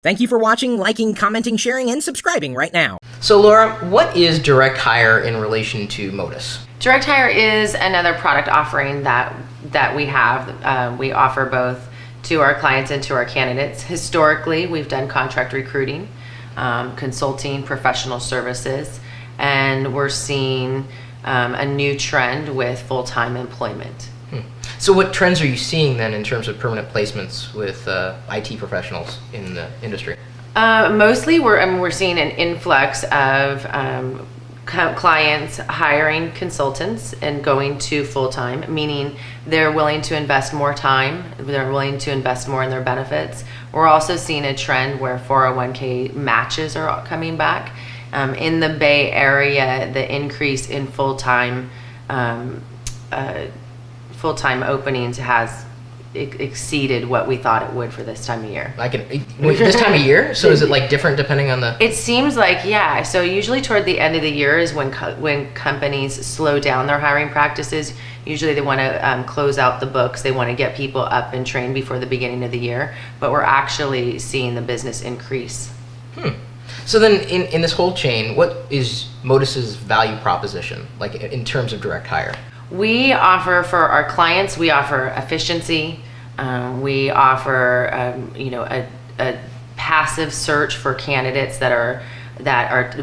Thank you for watching, liking, commenting, sharing, and subscribing right now. So Laura, what is direct hire in relation to Modus? Direct hire is another product offering that we have. We offer both to our clients and to our candidates. Historically, we've done contract recruiting, consulting, professional services, and we're seeing a new trend with full-time employment. So what trends are you seeing then in terms of permanent placements with IT professionals in the industry? Mostly we're seeing an influx of clients hiring consultants and going to full-time, meaning they're willing to invest more time, they're willing to invest more in their benefits. We're also seeing a trend where 401k matches are coming back. In the Bay Area, the increase in full-time openings has exceeded what we thought it would for this time of year. This time of year? So is it like different depending on the... It seems like, yeah. So usually toward the end of the year is when companies slow down their hiring practices. Usually they want to close out the books. They want to get people up and trained before the beginning of the year. But we're actually seeing the business increase. So then in this whole chain, what is Modus's value proposition, like in terms of direct hire? We offer for our clients, we offer efficiency. We offer, a passive search for candidates that are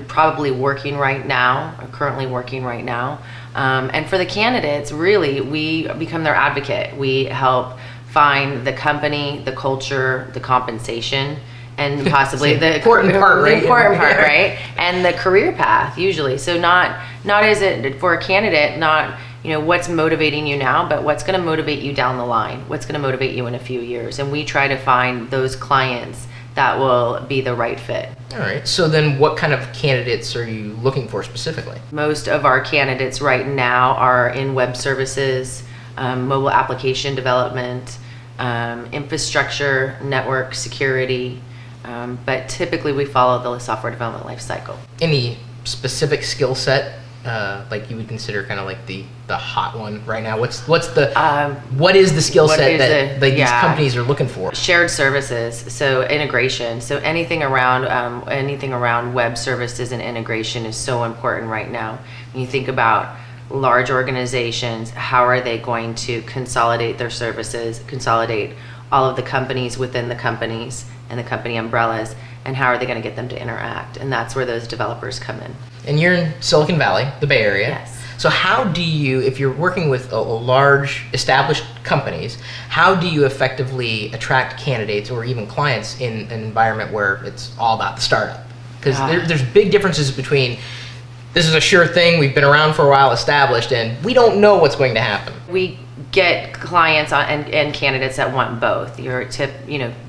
probably working right now, or currently working right now. And for the candidates, really, we become their advocate. We help find the company, the culture, the compensation, and possibly the important part, right? Right? And the career path, usually. So not is it for a candidate, not what's motivating you now, but what's going to motivate you down the line, what's going to motivate you in a few years. And we try to find those clients that will be the right fit. All right. So then what kind of candidates are you looking for specifically? Most of our candidates right now are in web services, mobile application development, infrastructure, network security, but typically we follow the software development life cycle. Any specific skill set like you would consider kind of like the hot one right now? What is the skill set that these companies are looking for? Shared services, so integration. So anything around web services and integration is so important right now. When you think about large organizations, how are they going to consolidate their services, consolidate all of the companies within the companies and the company umbrellas, and how are they going to get them to interact? And that's where those developers come in. And you're in Silicon Valley, the Bay Area. Yes. So how do you, if you're working with a large established companies, how do you effectively attract candidates or even clients in an environment where it's all about the startup? Because there's big differences between this is a sure thing, we've been around for a while, established, and we don't know what's going to happen. We get clients and candidates that want both. Your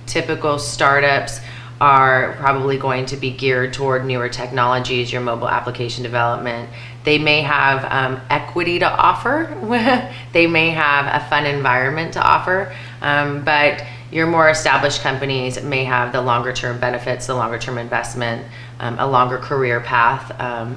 typical startups are probably going to be geared toward newer technologies, your mobile application development. They may have equity to offer. They may have a fun environment to offer, but your more established companies may have the longer term benefits, the longer term investment, a longer career path,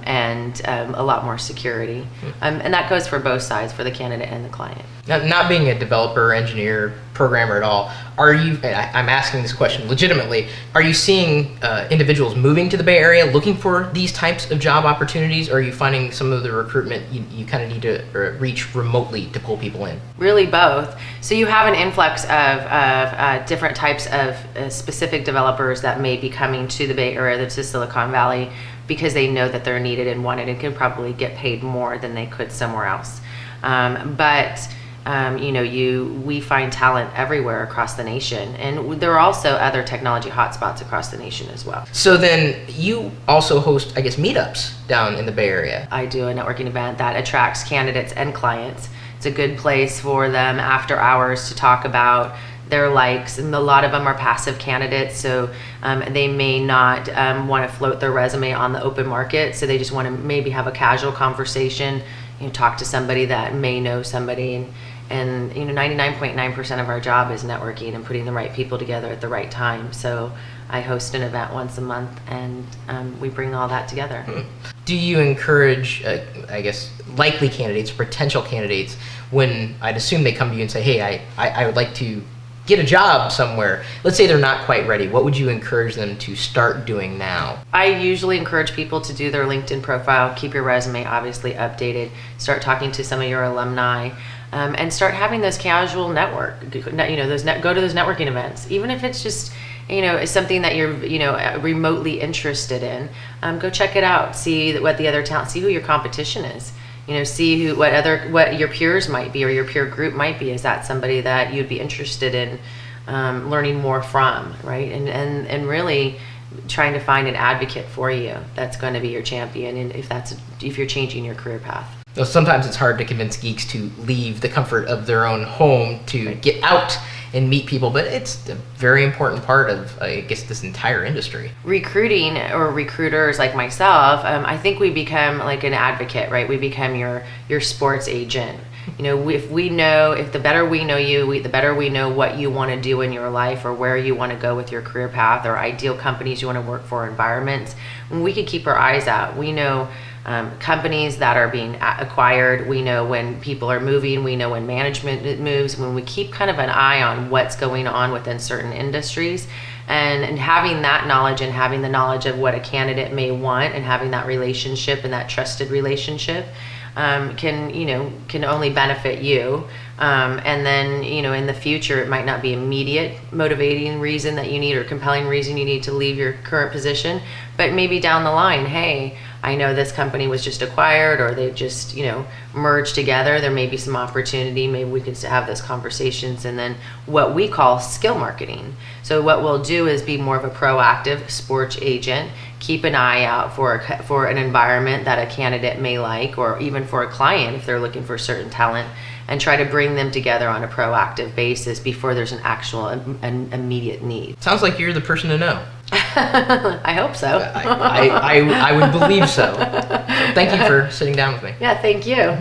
and a lot more security. And that goes for both sides, for the candidate and the client. Now, not being a developer, engineer, programmer at all, I'm asking this question legitimately, are you seeing individuals moving to the Bay Area looking for these types of job opportunities, or are you finding some of the recruitment you kind of need to reach remotely to pull people in? Really both. So you have an influx of different types of specific developers that may be coming to the Bay Area, to Silicon Valley, because they know that they're needed and wanted and can probably get paid more than they could somewhere else. We find talent everywhere across the nation, and there are also other technology hotspots across the nation as well. So then you also host, I guess, meetups down in the Bay Area. I do a networking event that attracts candidates and clients. It's a good place for them after hours to talk about their likes, and a lot of them are passive candidates, so they may not want to float their resume on the open market, so they just want to maybe have a casual conversation, talk to somebody that may know somebody, and 99.9% of our job is networking and putting the right people together at the right time. So I host an event once a month, and we bring all that together. Do you encourage, likely candidates, potential candidates, when I'd assume they come to you and say, hey, I would like to get a job somewhere. Let's say they're not quite ready. What would you encourage them to start doing now? I usually encourage people to do their LinkedIn profile, keep your resume obviously updated, start talking to some of your alumni, and start having those casual go to those networking events. Even if it's just, it's something that you're, remotely interested in, go check it out, see what the other talent, see who your competition is. See what your peers might be or your peer group might be. Is that somebody that you'd be interested in learning more from, right? And really trying to find an advocate for you that's going to be your champion, and if you're changing your career path. So sometimes it's hard to convince geeks to leave the comfort of their own home to get out and meet people, but it's a very important part of, I guess, this entire industry. Recruiting or recruiters like myself, I think we become like an advocate, right? We become your sports agent. If the better we know you, the better we know what you want to do in your life or where you want to go with your career path or ideal companies you want to work for, environments, we could keep our eyes out. We know companies that are being acquired. We know when people are moving. We know when management moves. When we keep kind of an eye on what's going on within certain industries, and having that knowledge and having the knowledge of what a candidate may want and having that relationship and that trusted relationship can only benefit you. And then, in the future, it might not be immediate motivating reason that you need or compelling reason you need to leave your current position, but maybe down the line, hey, I know this company was just acquired or they've just, merged together. There may be some opportunity. Maybe we could have those conversations, and then what we call skill marketing. So what we'll do is be more of a proactive sports agent, keep an eye out for an environment that a candidate may like, or even for a client if they're looking for certain talent, and try to bring them together on a proactive basis before there's an actual an immediate need. Sounds like you're the person to know. I hope so. I would believe so. So thank you for sitting down with me. Yeah, thank you.